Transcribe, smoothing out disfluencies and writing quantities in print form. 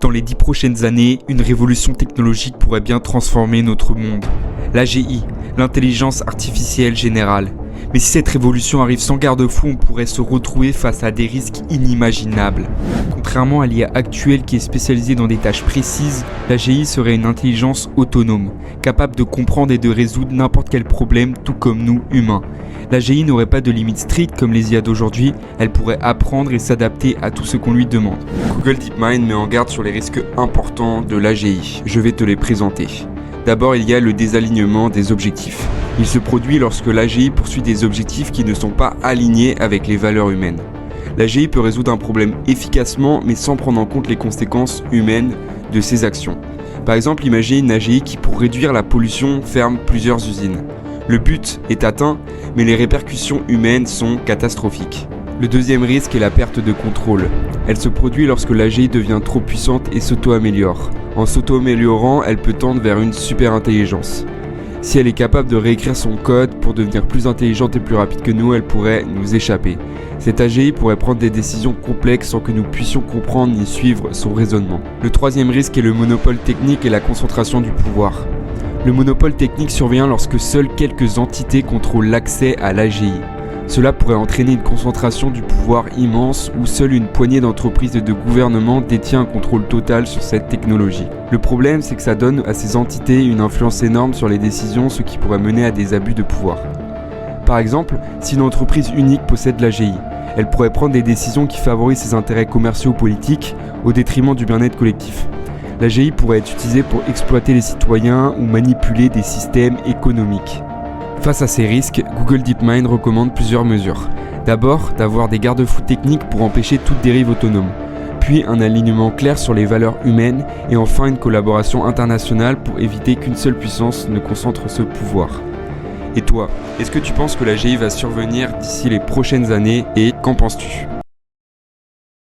Dans les 10 prochaines années, une révolution technologique pourrait bien transformer notre monde. L'AGI, l'intelligence artificielle générale. Mais si cette révolution arrive sans garde-fou, on pourrait se retrouver face à des risques inimaginables. Contrairement à l'IA actuelle qui est spécialisée dans des tâches précises, l'AGI serait une intelligence autonome, capable de comprendre et de résoudre n'importe quel problème, tout comme nous, humains. L'AGI n'aurait pas de limites strictes comme les IA d'aujourd'hui, elle pourrait apprendre et s'adapter à tout ce qu'on lui demande. Google DeepMind met en garde sur les risques importants de l'AGI. Je vais te les présenter. D'abord, il y a le désalignement des objectifs. Il se produit lorsque l'AGI poursuit des objectifs qui ne sont pas alignés avec les valeurs humaines. L'AGI peut résoudre un problème efficacement, mais sans prendre en compte les conséquences humaines de ses actions. Par exemple, imaginez une AGI qui, pour réduire la pollution, ferme plusieurs usines. Le but est atteint, mais les répercussions humaines sont catastrophiques. Le deuxième risque est la perte de contrôle. Elle se produit lorsque l'AGI devient trop puissante et s'auto-améliore. En s'auto-améliorant, elle peut tendre vers une super-intelligence. Si elle est capable de réécrire son code pour devenir plus intelligente et plus rapide que nous, elle pourrait nous échapper. Cette AGI pourrait prendre des décisions complexes sans que nous puissions comprendre ni suivre son raisonnement. Le troisième risque est le monopole technique et la concentration du pouvoir. Le monopole technique survient lorsque seules quelques entités contrôlent l'accès à l'AGI. Cela pourrait entraîner une concentration du pouvoir immense où seule une poignée d'entreprises et de gouvernements détient un contrôle total sur cette technologie. Le problème, c'est que ça donne à ces entités une influence énorme sur les décisions, ce qui pourrait mener à des abus de pouvoir. Par exemple, si une entreprise unique possède l'AGI, elle pourrait prendre des décisions qui favorisent ses intérêts commerciaux ou politiques au détriment du bien-être collectif. L'AGI pourrait être utilisée pour exploiter les citoyens ou manipuler des systèmes économiques. Face à ces risques, Google DeepMind recommande plusieurs mesures. D'abord, d'avoir des garde-fous techniques pour empêcher toute dérive autonome. Puis un alignement clair sur les valeurs humaines et enfin une collaboration internationale pour éviter qu'une seule puissance ne concentre ce pouvoir. Et toi, est-ce que tu penses que l'AGI va survenir d'ici les prochaines années et qu'en penses-tu ?